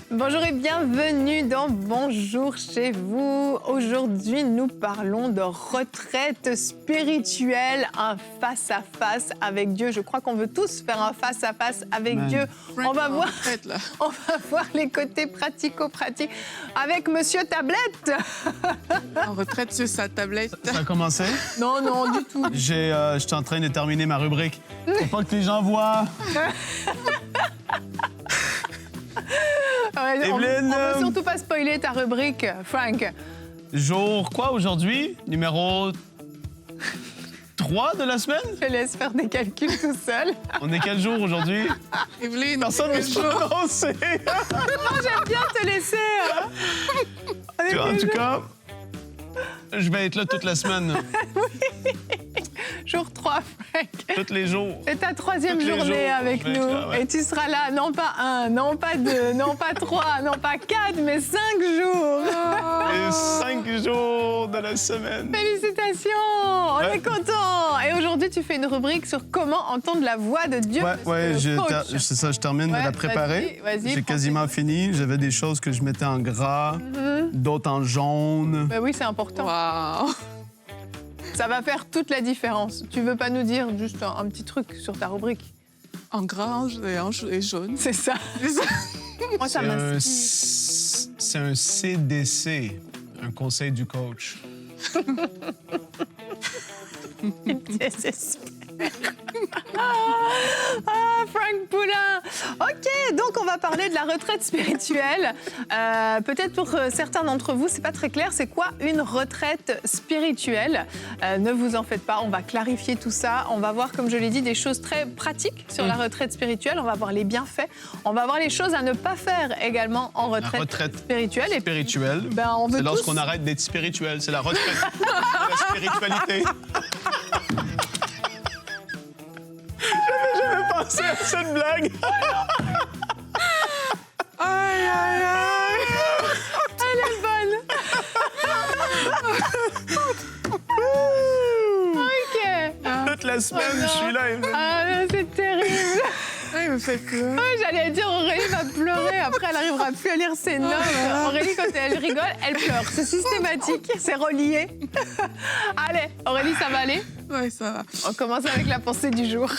Bonjour et bienvenue dans Bonjour chez vous. Aujourd'hui, nous parlons de retraite spirituelle, un face-à-face avec Dieu. Je crois qu'on veut tous faire un face-à-face avec Dieu. On va voir les côtés pratico-pratiques avec Monsieur Tablette. En retraite sur sa tablette. Ça a commencé? Non, non, du tout. Je suis en train de terminer ma rubrique. Faut pas que les gens voient. Ouais, on veut surtout pas spoiler ta rubrique, Frank. Jour quoi aujourd'hui? Numéro 3 de la semaine? Je laisse faire des calculs tout seul. On est quel jour aujourd'hui? Evelyne, Personne ne me prononcer. Non, j'aime bien te laisser. En tout cas, je vais être là toute la semaine. Jour 3, Frank. Tous les jours. C'est ta troisième Tous les journée jours, avec on va nous. être là, ouais. Et tu seras là, non pas 1, non pas 2, non pas 3, non pas 4, mais 5 jours. Les 5 jours de la semaine. Félicitations, on Ouais. est content. Et aujourd'hui, tu fais une rubrique sur comment entendre la voix de Dieu. Ouais, coach. c'est ça, je termine Ouais, de la préparer. vas-y, J'ai prends quasiment fini. J'avais des choses que je mettais en gras, d'autres en jaune. Ben oui, c'est important. waouh! Ça va faire toute la différence. Tu veux pas nous dire juste un petit truc sur ta rubrique? En grange et jaune. C'est ça. Moi, ça m'inspire. C'est un CDC, un conseil du coach. Ah, Frank Poulain. OK, donc on va parler de la retraite spirituelle. Peut-être pour certains d'entre vous, c'est pas très clair. C'est quoi une retraite spirituelle? Ne vous en faites pas, on va clarifier tout ça. On va voir, comme je l'ai dit, des choses très pratiques sur la retraite spirituelle. On va voir les bienfaits. On va voir les choses à ne pas faire également en retraite spirituelle. Et puis, Spirituelle, ben, on veut c'est lorsqu'on tous- arrête d'être spirituel. C'est la retraite de la spiritualité. J'avais pensé à cette blague. Aïe, aïe, aïe! Elle est bonne. OK. Toute la semaine, Oh non. je suis là. Ah, c'est terrible. Ah, il me fait peur. Ouais, j'allais dire Aurélie va pleurer, après elle n'arrivera plus à lire ses notes. Aurélie, quand elle rigole, elle pleure. C'est systématique, c'est relié. Allez, Aurélie, ça va aller? Ouais, ça va. On commence avec la pensée du jour.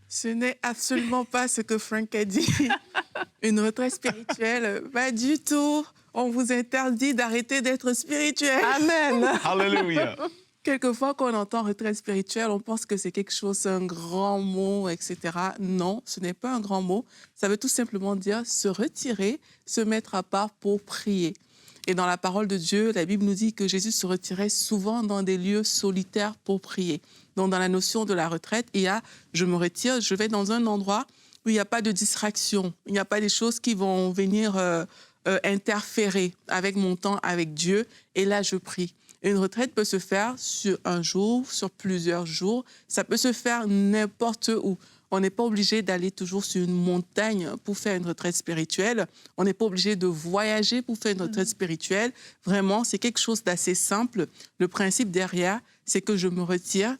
Ce n'est absolument pas ce que Frank a dit. Une retraite spirituelle, pas du tout. On vous interdit d'arrêter d'être spirituel. Amen. Hallelujah. Quelquefois, quand on entend retraite spirituelle, on pense que c'est quelque chose, un grand mot, etc. Non, ce n'est pas un grand mot. Ça veut tout simplement dire se retirer, se mettre à part pour prier. Et dans la parole de Dieu, la Bible nous dit que Jésus se retirait souvent dans des lieux solitaires pour prier. Donc, dans la notion de la retraite, il y a je me retire, je vais dans un endroit où il n'y a pas de distraction, il n'y a pas des choses qui vont venir interférer avec mon temps avec Dieu. Et là, je prie. Une retraite peut se faire sur un jour, sur plusieurs jours. Ça peut se faire n'importe où. On n'est pas obligé d'aller toujours sur une montagne pour faire une retraite spirituelle. On n'est pas obligé de voyager pour faire une retraite spirituelle. Vraiment, c'est quelque chose d'assez simple. Le principe derrière, c'est que je me retire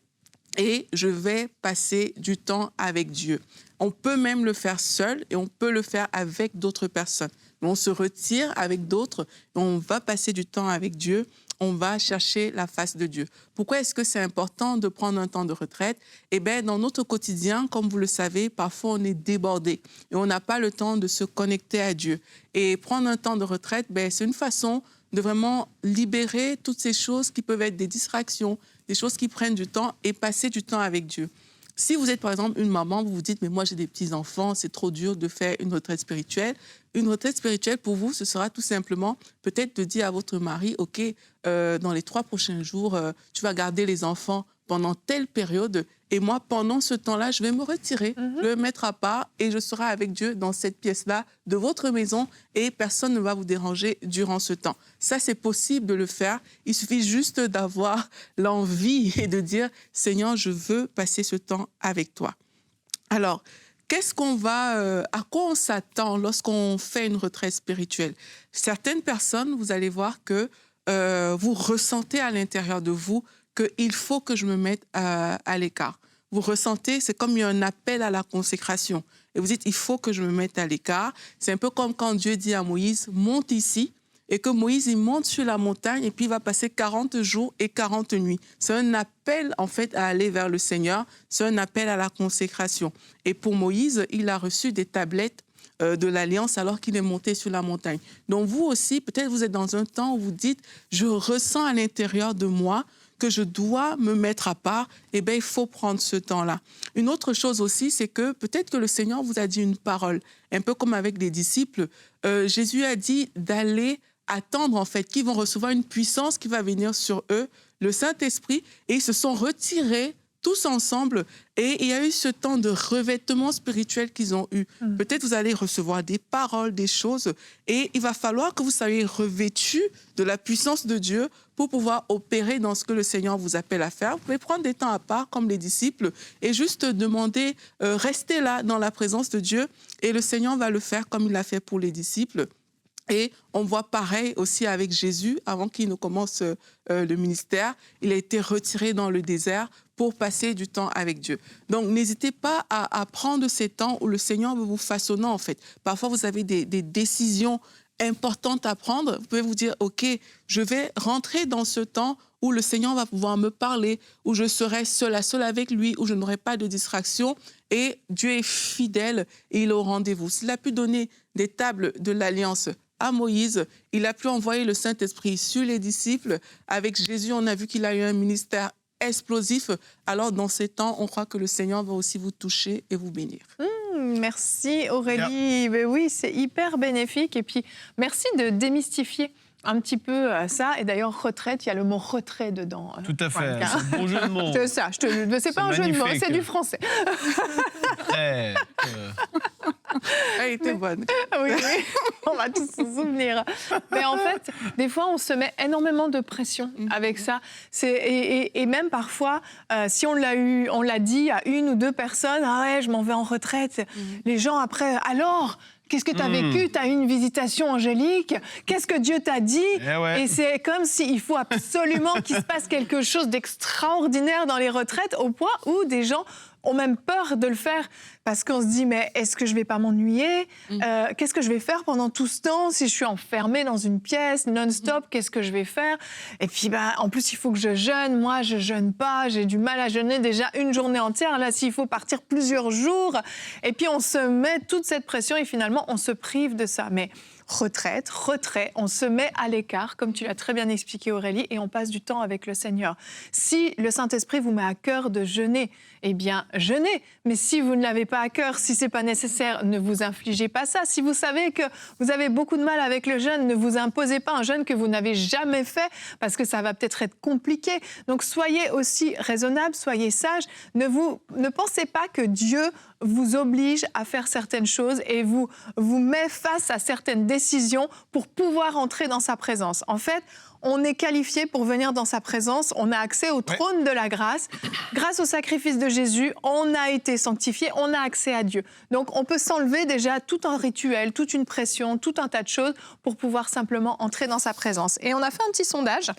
et je vais passer du temps avec Dieu. On peut même le faire seul et on peut le faire avec d'autres personnes. Mais on se retire avec d'autres et on va passer du temps avec Dieu. On va chercher la face de Dieu. Pourquoi est-ce que c'est important de prendre un temps de retraite? Eh bien, dans notre quotidien, comme vous le savez, parfois on est débordé et on n'a pas le temps de se connecter à Dieu. Et prendre un temps de retraite, c'est une façon de vraiment libérer toutes ces choses qui peuvent être des distractions, des choses qui prennent du temps et passer du temps avec Dieu. Si vous êtes, par exemple, une maman, vous vous dites « mais moi, j'ai des petits-enfants, c'est trop dur de faire une retraite spirituelle ». Une retraite spirituelle, pour vous, ce sera tout simplement peut-être de dire à votre mari « OK, dans les 3 prochains jours, tu vas garder les enfants pendant telle période et moi, pendant ce temps-là, je vais me retirer, je vais me mettre à part et je serai avec Dieu dans cette pièce-là de votre maison et personne ne va vous déranger durant ce temps. » Ça, c'est possible de le faire. Il suffit juste d'avoir l'envie et de dire « Seigneur, je veux passer ce temps avec toi. » Alors, à quoi on s'attend lorsqu'on fait une retraite spirituelle? Certaines personnes, vous allez voir que vous ressentez à l'intérieur de vous qu'il faut que je me mette à l'écart. Vous ressentez, c'est comme il y a un appel à la consécration. Et vous dites, il faut que je me mette à l'écart. C'est un peu comme quand Dieu dit à Moïse, monte ici. Et que Moïse, il monte sur la montagne et puis il va passer 40 jours et 40 nuits. C'est un appel, en fait, à aller vers le Seigneur. C'est un appel à la consécration. Et pour Moïse, il a reçu des tablettes de l'Alliance alors qu'il est monté sur la montagne. Donc vous aussi, peut-être vous êtes dans un temps où vous dites, je ressens à l'intérieur de moi que je dois me mettre à part, eh bien, il faut prendre ce temps-là. Une autre chose aussi, c'est que peut-être que le Seigneur vous a dit une parole, un peu comme avec les disciples. Jésus a dit d'aller attendre, en fait, qu'ils vont recevoir une puissance qui va venir sur eux, le Saint-Esprit, et ils se sont retirés tous ensemble, et il y a eu ce temps de revêtement spirituel qu'ils ont eu. Peut-être vous allez recevoir des paroles, des choses, et il va falloir que vous soyez revêtus de la puissance de Dieu pour pouvoir opérer dans ce que le Seigneur vous appelle à faire. Vous pouvez prendre des temps à part, comme les disciples, et juste demander, restez là dans la présence de Dieu, et le Seigneur va le faire comme il l'a fait pour les disciples. Et on voit pareil aussi avec Jésus, avant qu'il ne commence le ministère, il a été retiré dans le désert pour passer du temps avec Dieu. Donc, n'hésitez pas à prendre ces temps où le Seigneur veut vous façonner, en fait. Parfois, vous avez des décisions importantes à prendre. Vous pouvez vous dire, OK, je vais rentrer dans ce temps où le Seigneur va pouvoir me parler, où je serai seul avec lui, où je n'aurai pas de distraction. Et Dieu est fidèle et il est au rendez-vous. S'il a pu donner des tables de l'Alliance à Moïse, il a pu envoyer le Saint-Esprit sur les disciples. Avec Jésus, on a vu qu'il a eu un ministère explosif. Alors, dans ces temps, on croit que le Seigneur va aussi vous toucher et vous bénir. Merci Aurélie. Ben oui, c'est hyper bénéfique. Et puis, merci de démystifier un petit peu ça. Et d'ailleurs, retraite, il y a le mot retrait dedans. Tout à fait. C'est un bon jeu de mots. C'est ça. C'est pas un jeu de mots, c'est du français. Elle était bonne. Oui, on va tous se souvenir. Mais en fait, des fois, on se met énormément de pression avec ça. Et même parfois, si on l'a dit à une ou deux personnes, ah ouais, je m'en vais en retraite. Les gens après, alors, qu'est-ce que tu as vécu? Tu as eu une visitation angélique? Qu'est-ce que Dieu t'a dit? Et c'est comme s'il faut absolument qu'il se passe quelque chose d'extraordinaire dans les retraites, au point où des gens ont même peur de le faire parce qu'on se dit, mais est-ce que je vais pas m'ennuyer? Qu'est-ce que je vais faire pendant tout ce temps si je suis enfermée dans une pièce non-stop? Qu'est-ce que je vais faire? Et puis, en plus, il faut que je jeûne. Moi, je jeûne pas. J'ai du mal à jeûner déjà une journée entière. Là, s'il faut partir plusieurs jours. Et puis, on se met toute cette pression et finalement, on se prive de ça. Mais retraite, retrait, on se met à l'écart, comme tu l'as très bien expliqué Aurélie, et on passe du temps avec le Seigneur. Si le Saint-Esprit vous met à cœur de jeûner, eh bien, jeûnez. Mais si vous ne l'avez pas à cœur, si ce n'est pas nécessaire, ne vous infligez pas ça. Si vous savez que vous avez beaucoup de mal avec le jeûne, ne vous imposez pas un jeûne que vous n'avez jamais fait, parce que ça va peut-être être compliqué. Donc, soyez aussi raisonnables, soyez sages. Ne pensez pas que Dieu vous oblige à faire certaines choses et vous met face à certaines décisions pour pouvoir entrer dans sa présence. En fait, on est qualifié pour venir dans sa présence, on a accès au trône de la grâce. Grâce au sacrifice de Jésus, on a été sanctifié, on a accès à Dieu. Donc on peut s'enlever déjà tout un rituel, toute une pression, tout un tas de choses pour pouvoir simplement entrer dans sa présence. Et on a fait un petit sondage.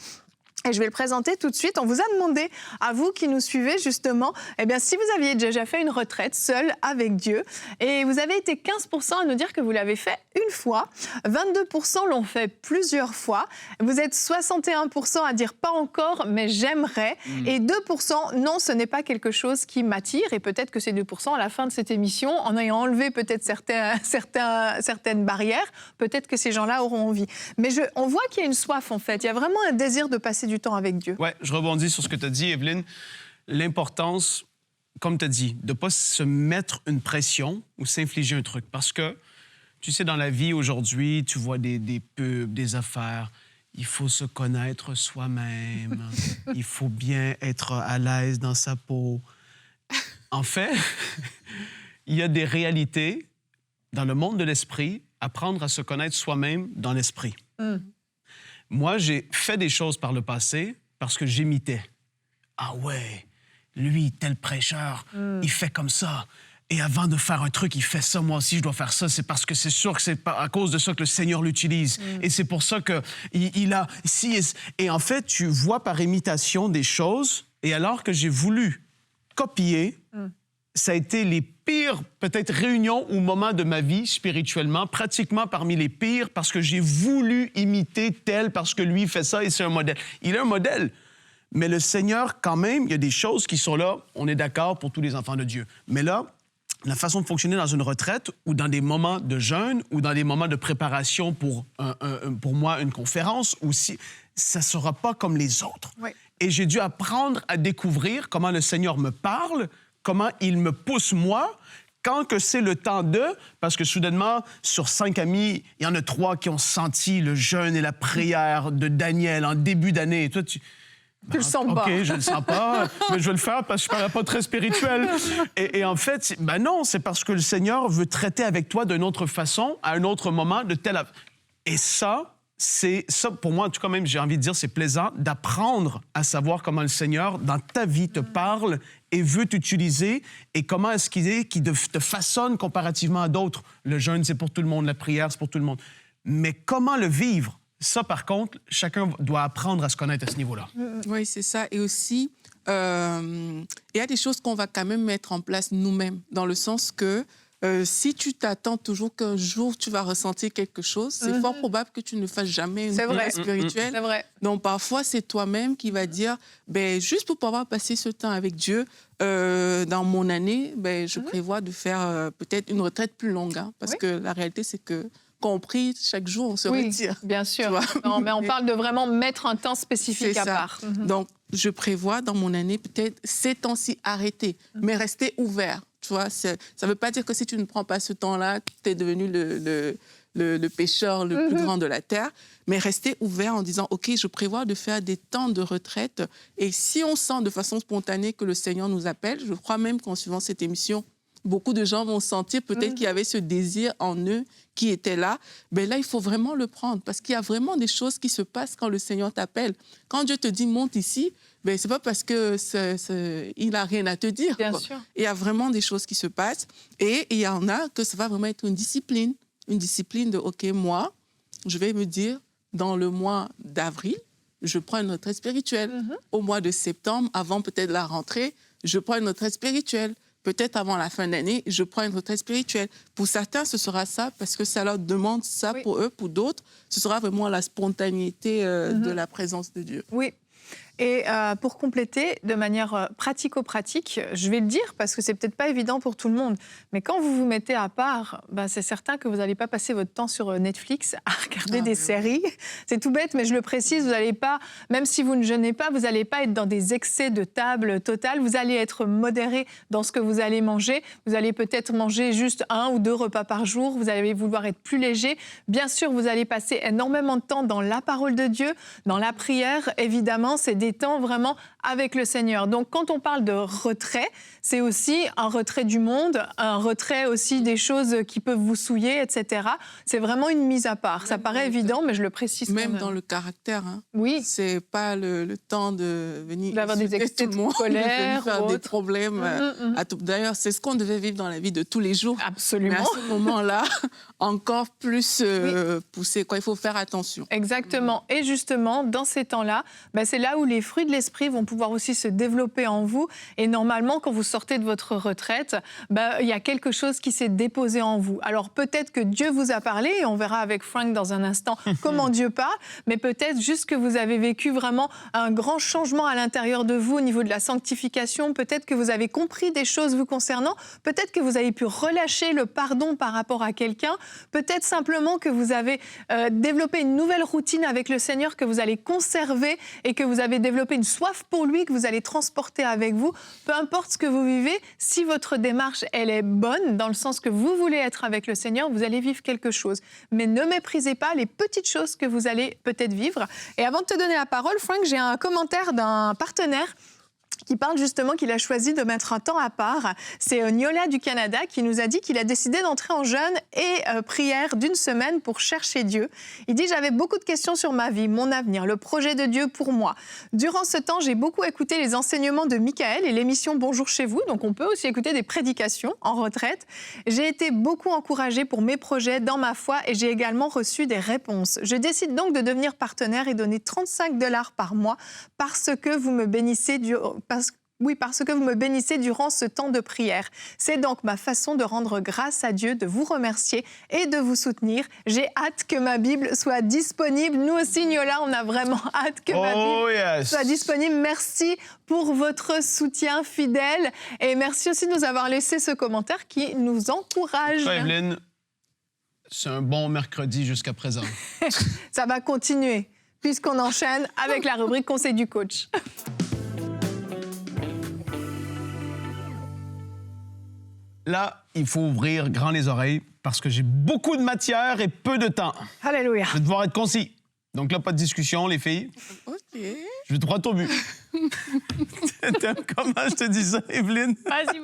Et je vais le présenter tout de suite. On vous a demandé, à vous qui nous suivez justement, eh bien, si vous aviez déjà fait une retraite seule avec Dieu. Et vous avez été 15% à nous dire que vous l'avez fait une fois. 22% l'ont fait plusieurs fois. Vous êtes 61% à dire pas encore, mais j'aimerais. Et 2%, non, ce n'est pas quelque chose qui m'attire. Et peut-être que ces 2%, à la fin de cette émission, en ayant enlevé peut-être certaines barrières, peut-être que ces gens-là auront envie. Mais on voit qu'il y a une soif, en fait. Il y a vraiment un désir de passer du temps avec Dieu. Oui, je rebondis sur ce que tu as dit, Evelyne. L'importance, comme tu as dit, de ne pas se mettre une pression ou s'infliger un truc. Parce que, tu sais, dans la vie aujourd'hui, tu vois des pubs, des affaires. Il faut se connaître soi-même. Il faut bien être à l'aise dans sa peau. En fait, il y a des réalités dans le monde de l'esprit, apprendre à se connaître soi-même dans l'esprit. Moi, j'ai fait des choses par le passé parce que j'imitais. Ah ouais, lui, tel prêcheur, il fait comme ça. Et avant de faire un truc, il fait ça, moi aussi, je dois faire ça. C'est parce que c'est sûr que c'est à cause de ça que le Seigneur l'utilise. Et c'est pour ça qu'il a... Et en fait, tu vois par imitation des choses. Et alors que j'ai voulu copier, ça a été les pires, peut-être, réunions ou moments de ma vie, spirituellement, pratiquement parmi les pires, parce que j'ai voulu imiter tel, parce que lui fait ça et c'est un modèle. Il est un modèle. Mais le Seigneur, quand même, il y a des choses qui sont là, on est d'accord, pour tous les enfants de Dieu. Mais là, la façon de fonctionner dans une retraite ou dans des moments de jeûne ou dans des moments de préparation pour moi, une conférence, aussi, ça ne sera pas comme les autres. Oui. Et j'ai dû apprendre à découvrir comment le Seigneur me parle, comment il me pousse, moi, quand que c'est le temps parce que soudainement, sur 5 amis, il y en a 3 qui ont senti le jeûne et la prière de Daniel en début d'année. Et toi, tu le sens pas. OK, je le sens pas, mais je vais le faire parce que je ne parais pas très spirituel. Et en fait, non, c'est parce que le Seigneur veut traiter avec toi d'une autre façon, à un autre moment, de tel... Et ça, pour moi, en tout cas, même, j'ai envie de dire, c'est plaisant d'apprendre à savoir comment le Seigneur, dans ta vie, te parle et veut t'utiliser et comment est-ce qu'il te façonne comparativement à d'autres. Le jeûne, c'est pour tout le monde, la prière, c'est pour tout le monde. Mais comment le vivre? Ça, par contre, chacun doit apprendre à se connaître à ce niveau-là. Oui, c'est ça. Et aussi, il y a des choses qu'on va quand même mettre en place nous-mêmes, dans le sens que si tu t'attends toujours qu'un jour tu vas ressentir quelque chose, c'est fort probable que tu ne fasses jamais une prière spirituelle. C'est vrai. Donc, parfois, c'est toi-même qui vas dire, juste pour pouvoir passer ce temps avec Dieu, dans mon année, je prévois de faire peut-être une retraite plus longue. Parce que la réalité, c'est que quand on prie, chaque jour, on se retire. Bien sûr. Non, mais on parle de vraiment mettre un temps spécifique à part. Donc, je prévois dans mon année peut-être ces temps-ci arrêtés, mais rester ouvert. Tu vois, ça ne veut pas dire que si tu ne prends pas ce temps-là, tu es devenu le pécheur le plus grand de la terre, mais rester ouvert en disant, OK, je prévois de faire des temps de retraite. Et si on sent de façon spontanée que le Seigneur nous appelle, je crois même qu'en suivant cette émission, beaucoup de gens vont sentir peut-être qu'il y avait ce désir en eux qui était là. Là, il faut vraiment le prendre parce qu'il y a vraiment des choses qui se passent quand le Seigneur t'appelle. Quand Dieu te dit « monte ici », c'est pas parce qu'il n'a rien à te dire. Bien sûr. Il y a vraiment des choses qui se passent et il y en a que ça va vraiment être une discipline de « OK, moi, je vais me dire, dans le mois d'avril, je prends une retraite spirituelle. Au mois de septembre, avant peut-être la rentrée, je prends une retraite spirituelle. Peut-être avant la fin d'année, je prends une retraite spirituelle. Pour certains, ce sera ça, parce que ça leur demande ça pour eux. Pour d'autres, ce sera vraiment la spontanéité de la présence de Dieu. Oui. Et pour compléter, de manière pratico-pratique, je vais le dire parce que c'est peut-être pas évident pour tout le monde, mais quand vous vous mettez à part, c'est certain que vous n'allez pas passer votre temps sur Netflix à regarder des séries. C'est tout bête, mais je le précise, vous n'allez pas, même si vous ne jeûnez pas, vous n'allez pas être dans des excès de table total. Vous allez être modéré dans ce que vous allez manger. Vous allez peut-être manger juste 1 ou 2 repas par jour. Vous allez vouloir être plus léger. Bien sûr, vous allez passer énormément de temps dans la parole de Dieu, dans la prière. Évidemment, c'est des temps vraiment avec le Seigneur. Donc, quand on parle de retrait, c'est aussi un retrait du monde, un retrait aussi des choses qui peuvent vous souiller, etc. C'est vraiment une mise à part. Ça paraît évident, mais je le précise quand même. Même dans le caractère. Oui. C'est pas le temps de venir d'avoir des excès de colère, de faire des problèmes. D'ailleurs, c'est ce qu'on devait vivre dans la vie de tous les jours. Absolument. Mais à ce moment-là, encore plus poussé. Il faut faire attention. Exactement. Et justement, dans ces temps-là, c'est là où les fruits de l'esprit vont pouvoir aussi se développer en vous. Et normalement, quand vous sortez de votre retraite, il y a quelque chose qui s'est déposé en vous. Alors peut-être que Dieu vous a parlé, et on verra avec Frank dans un instant comment Dieu parle, mais peut-être juste que vous avez vécu vraiment un grand changement à l'intérieur de vous au niveau de la sanctification. Peut-être que vous avez compris des choses vous concernant. Peut-être que vous avez pu relâcher le pardon par rapport à quelqu'un. Peut-être simplement que vous avez développé une nouvelle routine avec le Seigneur que vous allez conserver et que vous avez développé une soif pour lui que vous allez transporter avec vous. Peu importe ce que vous vivez, si votre démarche, elle est bonne, dans le sens que vous voulez être avec le Seigneur, vous allez vivre quelque chose. Mais ne méprisez pas les petites choses que vous allez peut-être vivre. Et avant de te donner la parole, Frank, j'ai un commentaire d'un partenaire. qui parle justement qu'il a choisi de mettre un temps à part. C'est Niola du Canada qui nous a dit qu'il a décidé d'entrer en jeûne et prière d'une semaine pour chercher Dieu. Il dit « J'avais beaucoup de questions sur ma vie, mon avenir, le projet de Dieu pour moi. Durant ce temps, j'ai beaucoup écouté les enseignements de Michael et l'émission Bonjour chez vous. Donc on peut aussi écouter des prédications en retraite. J'ai été beaucoup encouragée pour mes projets dans ma foi et j'ai également reçu des réponses. Je décide donc de devenir partenaire et donner 35 $ par mois parce que vous me bénissez durant ce temps de prière. C'est donc ma façon de rendre grâce à Dieu, de vous remercier et de vous soutenir. J'ai hâte que ma Bible soit disponible. Nous aussi, Niola, on a vraiment hâte que ma Bible soit disponible. Merci pour votre soutien fidèle et merci aussi de nous avoir laissé ce commentaire qui nous encourage. Toi, Evelyne, c'est un bon mercredi jusqu'à présent. Ça va continuer puisqu'on enchaîne avec la rubrique Conseil du coach. Là, il faut ouvrir grand les oreilles parce que j'ai beaucoup de matière et peu de temps. Alléluia. Je vais devoir être concis. Donc là, pas de discussion, les filles. OK. Je vais droit au but. T'aimes comment je te dis ça, Evelyne? Vas-y.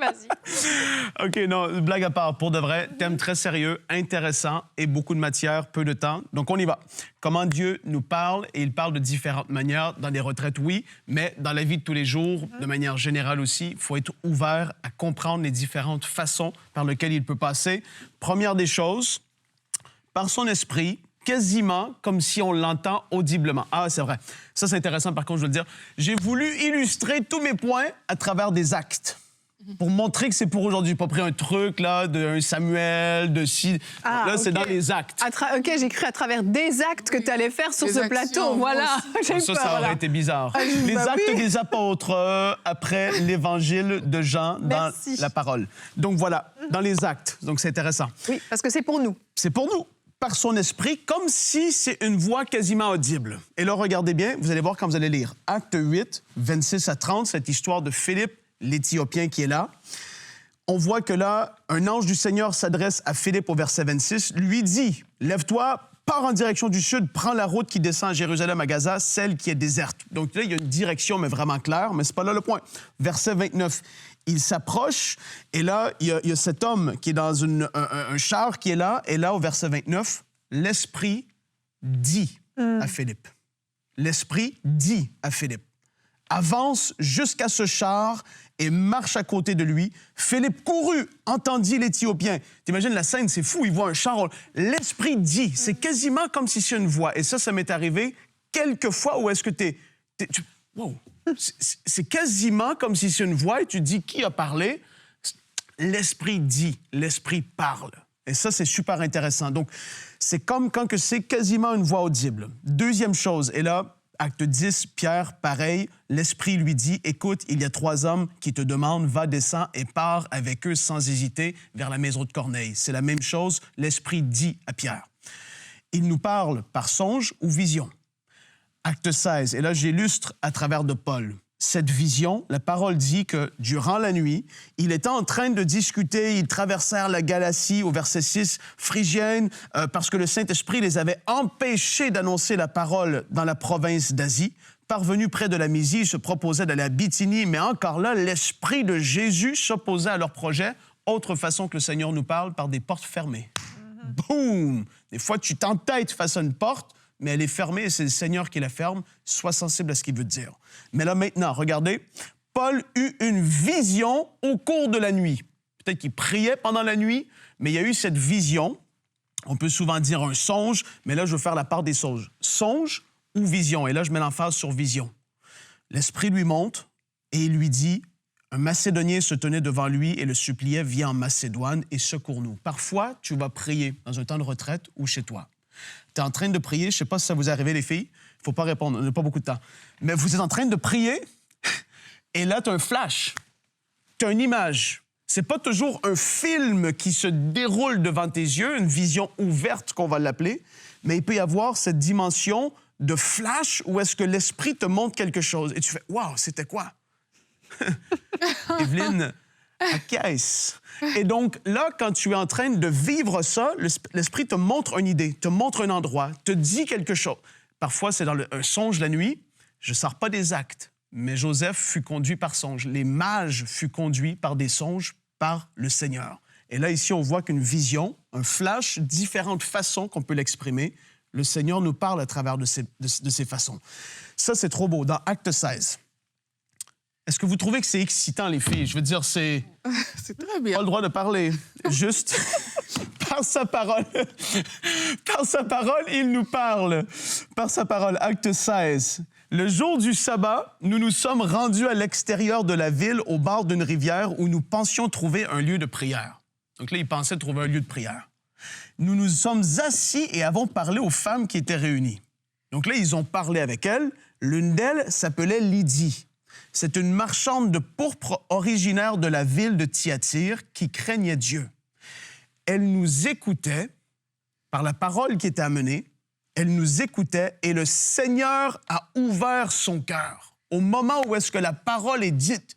OK, non, blague à part. Pour de vrai, thème très sérieux, intéressant et beaucoup de matière, peu de temps. Donc, on y va. Comment Dieu nous parle, et il parle de différentes manières. Dans les retraites, oui, mais dans la vie de tous les jours, de manière générale aussi, il faut être ouvert à comprendre les différentes façons par lesquelles il peut passer. Première des choses, par son esprit, quasiment comme si on l'entend audiblement. Ah, c'est vrai. Ça, c'est intéressant, par contre, je veux le dire. J'ai voulu illustrer tous mes points à travers des actes. Pour montrer que c'est pour aujourd'hui. Pas pris un truc, là, d'un Samuel, de si... Ah, là, c'est OK. dans les actes. OK, j'ai cru à travers des actes que tu allais faire sur Des ce actions, plateau. moi Voilà. J'ai eu Ça, peur, ça aurait là. été bizarre. Les bah actes oui. des apôtres après l'évangile de Jean dans Merci. la parole. Donc voilà, dans les actes. Donc c'est intéressant. Oui, parce que c'est pour nous. C'est pour nous, par son esprit, comme si c'est une voix quasiment audible. Et là, regardez bien, vous allez voir quand vous allez lire. Acte 8, 26 à 30, cette histoire de Philippe, l'Éthiopien qui est là. On voit que là, un ange du Seigneur s'adresse à Philippe au verset 26, lui dit, « Lève-toi, pars en direction du sud, prends la route qui descend à Jérusalem, à Gaza, celle qui est déserte. » Donc là, il y a une direction, mais vraiment claire, mais c'est pas là le point. Verset 29, il s'approche, et là, il y a cet homme qui est dans un char qui est là, et là, au verset 29, l'Esprit dit à Philippe. L'Esprit dit à Philippe. Avance jusqu'à ce char et marche à côté de lui. Philippe courut, entendit l'Éthiopien. T'imagines la scène, c'est fou, il voit un char. L'Esprit dit, c'est quasiment comme si c'est une voix. Et ça m'est arrivé quelques fois où est-ce que wow. C'est quasiment comme si c'est une voix et tu dis qui a parlé. L'Esprit dit, l'Esprit parle. Et ça, c'est super intéressant. Donc, c'est comme quand que c'est quasiment une voix audible. Deuxième chose, et là, Acte 10, Pierre, pareil, l'Esprit lui dit, « Écoute, il y a 3 hommes qui te demandent, va, descends et pars avec eux sans hésiter vers la maison de Corneille. » C'est la même chose, l'Esprit dit à Pierre. Il nous parle par songe ou vision. Acte 16, et là, j'illustre à travers de Paul. Cette vision, la parole dit que durant la nuit, il était en train de discuter, ils traversèrent la Galatie au verset 6, Phrygienne, parce que le Saint-Esprit les avait empêchés d'annoncer la parole dans la province d'Asie. Parvenus près de la Mysie, ils se proposaient d'aller à Bithynie, mais encore là, l'Esprit de Jésus s'opposait à leur projet. Autre façon que le Seigneur nous parle, par des portes fermées. Boum! Des fois, tu t'entêtes face à une porte, mais elle est fermée et c'est le Seigneur qui la ferme. Sois sensible à ce qu'il veut te dire. Mais là, maintenant, regardez, Paul eut une vision au cours de la nuit. Peut-être qu'il priait pendant la nuit, mais il y a eu cette vision. On peut souvent dire un songe, mais là, je veux faire la part des songes. Songe ou vision? Et là, je mets l'emphase sur vision. L'Esprit lui monte et il lui dit, un Macédonien se tenait devant lui et le suppliait, viens en Macédoine et secours-nous. Parfois, tu vas prier dans un temps de retraite ou chez toi. Tu es en train de prier, je ne sais pas si ça vous est arrivé, les filles, il ne faut pas répondre, on n'a pas beaucoup de temps. Mais vous êtes en train de prier et là, tu as un flash, tu as une image. Ce n'est pas toujours un film qui se déroule devant tes yeux, une vision ouverte qu'on va l'appeler, mais il peut y avoir cette dimension de flash où est-ce que l'Esprit te montre quelque chose et tu fais « Wow, c'était quoi? » Evelyne acquiesce. Et donc, là, quand tu es en train de vivre ça, l'Esprit te montre une idée, te montre un endroit, te dit quelque chose. Parfois, c'est dans un songe la nuit. Je ne sors pas des actes. mais Joseph fut conduit par songe. Les mages furent conduits par des songes par le Seigneur. Et là, ici, on voit qu'une vision, un flash, différentes façons qu'on peut l'exprimer. Le Seigneur nous parle à travers de ces façons. Ça, c'est trop beau. Dans Acte 16, est-ce que vous trouvez que c'est excitant, les filles? Je veux dire, c'est... C'est très bien. Pas le droit de parler. Juste par sa parole. Par sa parole, il nous parle. Par sa parole. Acte 16. Le jour du sabbat, nous nous sommes rendus à l'extérieur de la ville, au bord d'une rivière, où nous pensions trouver un lieu de prière. Donc là, ils pensaient trouver un lieu de prière. Nous nous sommes assis et avons parlé aux femmes qui étaient réunies. Donc là, ils ont parlé avec elles. L'une d'elles s'appelait Lydie. C'est une marchande de pourpre originaire de la ville de Thyatire qui craignait Dieu. Elle nous écoutait par la parole qui était amenée. Elle nous écoutait et le Seigneur a ouvert son cœur. Au moment où est-ce que la parole est dite,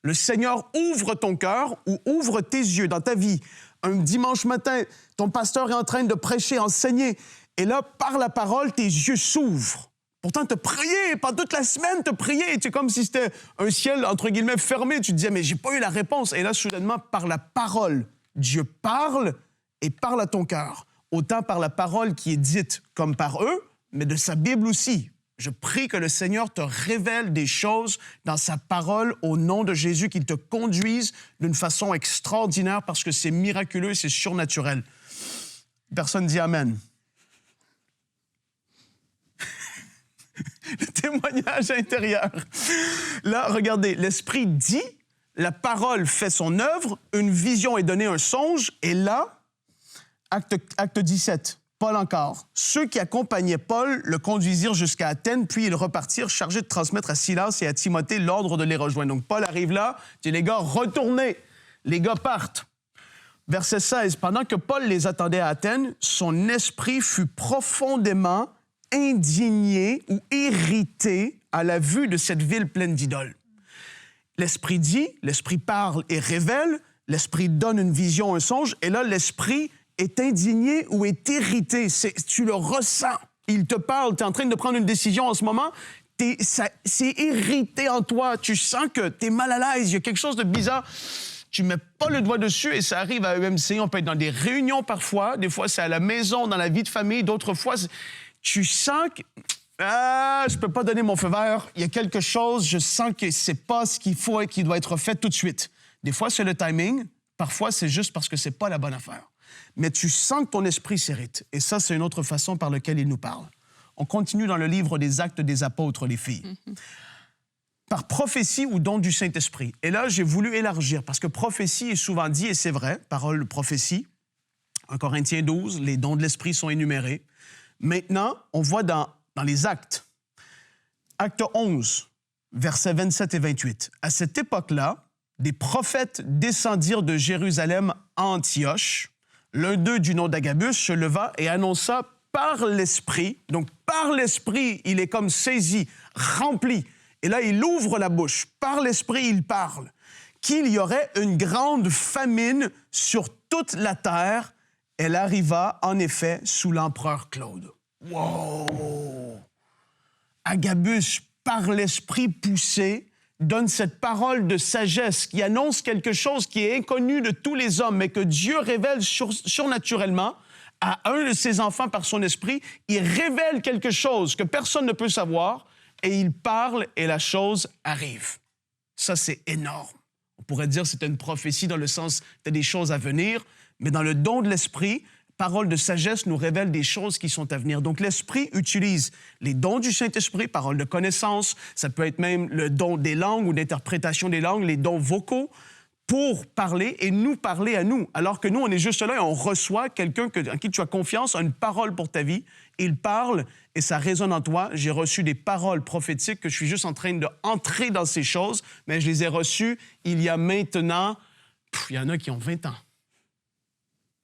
le Seigneur ouvre ton cœur ou ouvre tes yeux dans ta vie. Un dimanche matin, ton pasteur est en train de prêcher, enseigner. Et là, par la parole, tes yeux s'ouvrent. Pourtant, te prier, pendant toute la semaine, te prier. C'est comme si c'était un ciel, entre guillemets, fermé. Tu te disais, mais j'ai pas eu la réponse. Et là, soudainement, par la parole, Dieu parle et parle à ton cœur. Autant par la parole qui est dite comme par eux, mais de sa Bible aussi. Je prie que le Seigneur te révèle des choses dans sa parole au nom de Jésus, qu'il te conduise d'une façon extraordinaire parce que c'est miraculeux, c'est surnaturel. Personne dit Amen. Le témoignage intérieur. Là, regardez, l'Esprit dit, la parole fait son œuvre, une vision est donnée, un songe, et là, acte 17, Paul encore. Ceux qui accompagnaient Paul le conduisirent jusqu'à Athènes, puis ils repartirent chargés de transmettre à Silas et à Timothée l'ordre de les rejoindre. Donc Paul arrive là, dit les gars, retournez. Les gars partent. Verset 16, pendant que Paul les attendait à Athènes, son esprit fut profondément indigné ou irrité à la vue de cette ville pleine d'idoles. L'Esprit dit, l'Esprit parle et révèle, l'Esprit donne une vision, un songe, et là, l'Esprit est indigné ou est irrité. Tu le ressens. Il te parle, tu es en train de prendre une décision en ce moment, c'est irrité en toi. Tu sens que tu es mal à l'aise, il y a quelque chose de bizarre. Tu ne mets pas le doigt dessus et ça arrive à EMC. On peut être dans des réunions parfois, des fois c'est à la maison, dans la vie de famille, d'autres fois... Tu sens que, je peux pas donner mon feu vert, il y a quelque chose, je sens que c'est pas ce qu'il faut et qui doit être fait tout de suite. Des fois, c'est le timing, parfois, c'est juste parce que c'est pas la bonne affaire. Mais tu sens que ton esprit s'irrite. Et ça, c'est une autre façon par laquelle il nous parle. On continue dans le livre des Actes des Apôtres, les filles. Par prophétie ou don du Saint-Esprit. Et là, j'ai voulu élargir, parce que prophétie est souvent dit, et c'est vrai, parole prophétie. En Corinthiens 12, les dons de l'Esprit sont énumérés. Maintenant, on voit dans les Actes, Acte 11, versets 27 et 28. À cette époque-là, des prophètes descendirent de Jérusalem à Antioche. L'un d'eux, du nom d'Agabus, se leva et annonça par l'Esprit. Donc, par l'Esprit, il est comme saisi, rempli. Et là, il ouvre la bouche. Par l'Esprit, il parle. Qu'il y aurait une grande famine sur toute la terre. Elle arriva, en effet, sous l'empereur Claude. Wow! Agabus, par l'esprit poussé, donne cette parole de sagesse qui annonce quelque chose qui est inconnu de tous les hommes, mais que Dieu révèle surnaturellement à un de ses enfants par son esprit. Il révèle quelque chose que personne ne peut savoir et il parle et la chose arrive. Ça, c'est énorme. On pourrait dire que c'était une prophétie dans le sens qu'il y a des choses à venir, mais dans le don de l'Esprit, parole de sagesse nous révèle des choses qui sont à venir. Donc, l'Esprit utilise les dons du Saint-Esprit, parole de connaissance, ça peut être même le don des langues ou d'interprétation des langues, les dons vocaux, pour parler et nous parler à nous. Alors que nous, on est juste là et on reçoit quelqu'un en qui tu as confiance, a une parole pour ta vie. Il parle et ça résonne en toi. J'ai reçu des paroles prophétiques que je suis juste en train d'entrer dans ces choses, mais je les ai reçues il y a maintenant... il y en a qui ont 20 ans.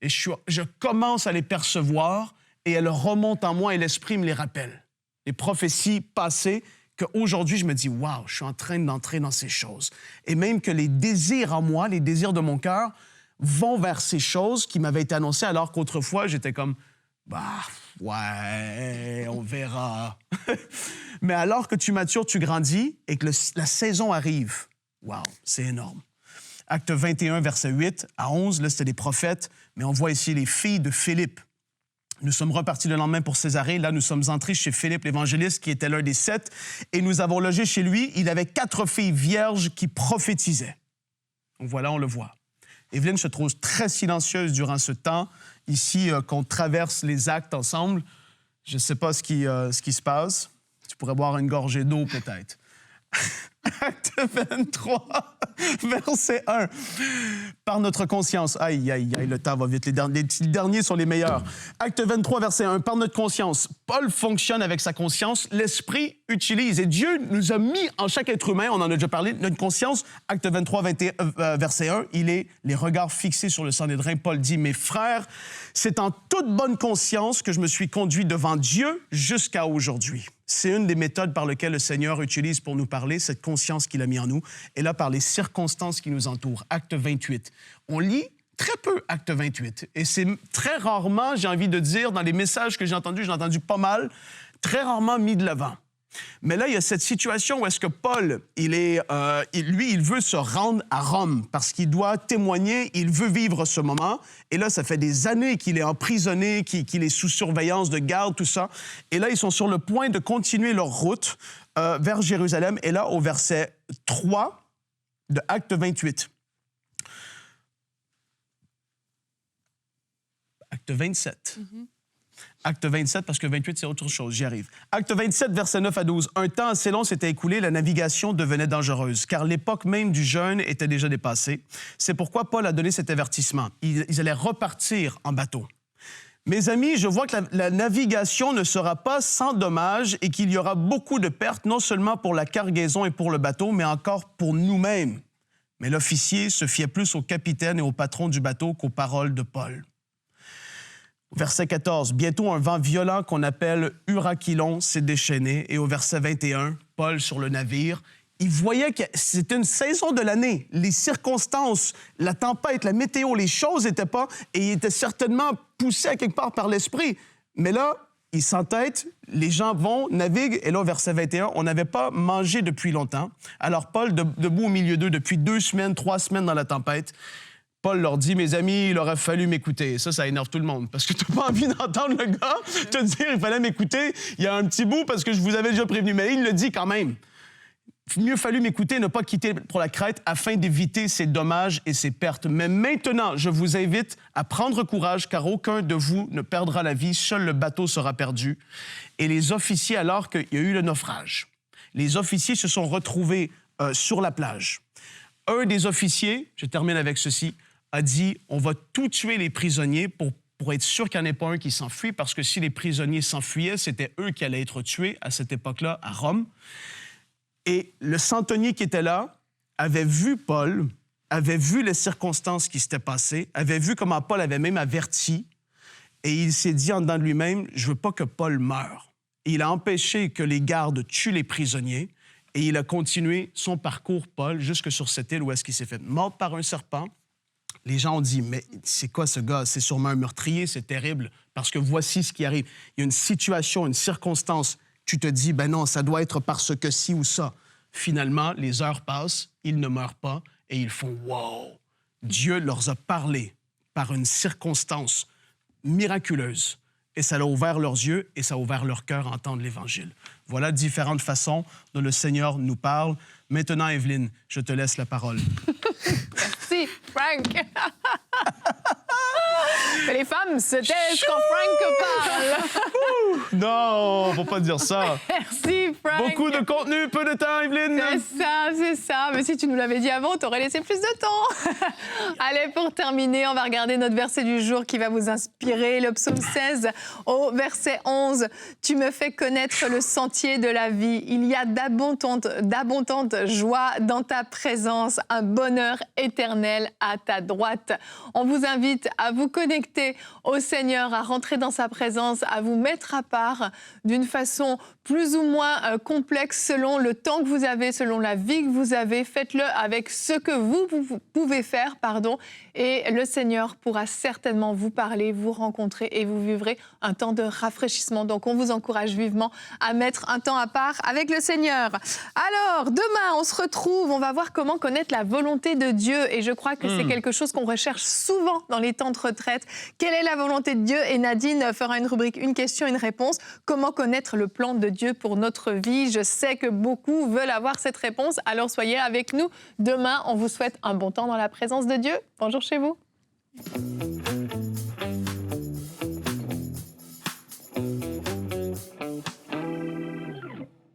Et je commence à les percevoir et elles remontent en moi et l'Esprit me les rappelle. Les prophéties passées qu'aujourd'hui, je me dis, wow, je suis en train d'entrer dans ces choses. Et même que les désirs en moi, les désirs de mon cœur, vont vers ces choses qui m'avaient été annoncées alors qu'autrefois, j'étais comme, Bah, ouais, on verra. Mais alors que tu matures, tu grandis et que la saison arrive. Wow, c'est énorme. Acte 21, verset 8 à 11, là, c'était des prophètes, mais on voit ici les filles de Philippe. Nous sommes repartis le lendemain pour Césarée. Là, nous sommes entrés chez Philippe l'évangéliste, qui était l'un des 7, et nous avons logé chez lui. Il avait 4 filles vierges qui prophétisaient. Donc voilà, on le voit. Evelyne se trouve très silencieuse durant ce temps, ici, qu'on traverse les actes ensemble. Je ne sais pas ce qui se passe. Tu pourrais boire une gorgée d'eau, peut-être. Acte 23, verset 1. Par notre conscience. Aïe, aïe, aïe, le temps va vite. Les derniers sont les meilleurs. Acte 23, verset 1. Par notre conscience. Paul fonctionne avec sa conscience. L'Esprit utilise. Et Dieu nous a mis en chaque être humain, on en a déjà parlé, notre conscience. Acte 23, verset 1, il est les regards fixés sur le Sanhédrin. Paul dit, mes frères, c'est en toute bonne conscience que je me suis conduit devant Dieu jusqu'à aujourd'hui. C'est une des méthodes par lesquelles le Seigneur utilise pour nous parler, cette conscience qu'il a mis en nous, et là, par les circonstances qui nous entourent. Acte 28. On lit très peu Acte 28, et c'est très rarement, j'ai envie de dire, dans les messages que j'ai entendu pas mal, très rarement mis de l'avant. Mais là, il y a cette situation où est-ce que Paul, il veut se rendre à Rome parce qu'il doit témoigner, il veut vivre ce moment. Et là, ça fait des années qu'il est emprisonné, qu'il est sous surveillance de garde, tout ça. Et là, ils sont sur le point de continuer leur route vers Jérusalem. Et là, au verset 3 de Acte 28. Acte 27. Acte 27, parce que 28, c'est autre chose. J'y arrive. Acte 27, versets 9 à 12. Un temps assez long s'était écoulé, la navigation devenait dangereuse, car l'époque même du jeûne était déjà dépassée. C'est pourquoi Paul a donné cet avertissement. Ils allaient repartir en bateau. Mes amis, je vois que la navigation ne sera pas sans dommage et qu'il y aura beaucoup de pertes, non seulement pour la cargaison et pour le bateau, mais encore pour nous-mêmes. Mais l'officier se fiait plus au capitaine et au patron du bateau qu'aux paroles de Paul. Verset 14, bientôt un vent violent qu'on appelle Huraquilon s'est déchaîné. Et au verset 21, Paul sur le navire, il voyait que c'était une saison de l'année. Les circonstances, la tempête, la météo, les choses n'étaient pas... Et il était certainement poussé à quelque part par l'esprit. Mais là, il s'entête, les gens vont, naviguent. Et là, au verset 21, on n'avait pas mangé depuis longtemps. Alors Paul, debout au milieu d'eux, depuis 2 semaines, 3 semaines dans la tempête, Paul leur dit, mes amis, il aurait fallu m'écouter. Ça énerve tout le monde, parce que tu n'as pas envie d'entendre le gars te dire, il fallait m'écouter. Il y a un petit bout, parce que je vous avais déjà prévenu, mais il le dit quand même. Mieux fallu m'écouter, ne pas quitter pour la Crète, afin d'éviter ces dommages et ces pertes. Mais maintenant, je vous invite à prendre courage, car aucun de vous ne perdra la vie, seul le bateau sera perdu. Et les officiers, alors qu'il y a eu le naufrage, les officiers se sont retrouvés sur la plage. Un des officiers, je termine avec ceci, a dit, on va tout tuer les prisonniers pour être sûr qu'il n'y en ait pas un qui s'enfuit, parce que si les prisonniers s'enfuyaient, c'était eux qui allaient être tués à cette époque-là, à Rome. Et le centenier qui était là avait vu Paul, avait vu les circonstances qui s'étaient passées, avait vu comment Paul avait même averti, et il s'est dit en dedans de lui-même, je veux pas que Paul meure. Et il a empêché que les gardes tuent les prisonniers, et il a continué son parcours, Paul, jusque sur cette île où est-ce qu'il s'est fait mordre par un serpent. Les gens ont dit, mais c'est quoi ce gars? C'est sûrement un meurtrier, c'est terrible, parce que voici ce qui arrive. Il y a une situation, une circonstance. Tu te dis, ben non, ça doit être parce que ci ou ça. Finalement, les heures passent, ils ne meurent pas, et ils font, wow! Dieu leur a parlé par une circonstance miraculeuse. Et ça a ouvert leurs yeux et ça a ouvert leur cœur à entendre l'Évangile. Voilà différentes façons dont le Seigneur nous parle. Maintenant, Evelyne, je te laisse la parole. Merci, Frank. Mais les femmes se taisent quand Frank parle. Non, faut pas dire ça. Merci, Frank. Beaucoup de contenu, peu de temps, Evelyne. C'est ça. Mais si tu nous l'avais dit avant, t'aurais laissé plus de temps. Allez, pour terminer, on va regarder notre verset du jour qui va vous inspirer. Le psaume 16, au verset 11. Tu me fais connaître le sentier de la vie. Il y a d'abondantes joie dans ta présence, un bonheur éternel à ta droite. On vous invite à vous connecter au Seigneur, à rentrer dans sa présence, à vous mettre à part d'une façon plus ou moins complexe selon le temps que vous avez, selon la vie que vous avez. Faites-le avec ce que vous pouvez faire, et le Seigneur pourra certainement vous parler, vous rencontrer et vous vivrez un temps de rafraîchissement. Donc, on vous encourage vivement à mettre un temps à part avec le Seigneur. Alors, demain, on se retrouve, on va voir comment connaître la volonté de Dieu. Et je crois que c'est quelque chose qu'on recherche souvent dans les temps de retraite. Quelle est la volonté de Dieu? Et Nadine fera une rubrique, une question, une réponse. Comment connaître le plan de Dieu pour notre vie? Je sais que beaucoup veulent avoir cette réponse. Alors, soyez avec nous. Demain, on vous souhaite un bon temps dans la présence de Dieu. Bonjour chez vous.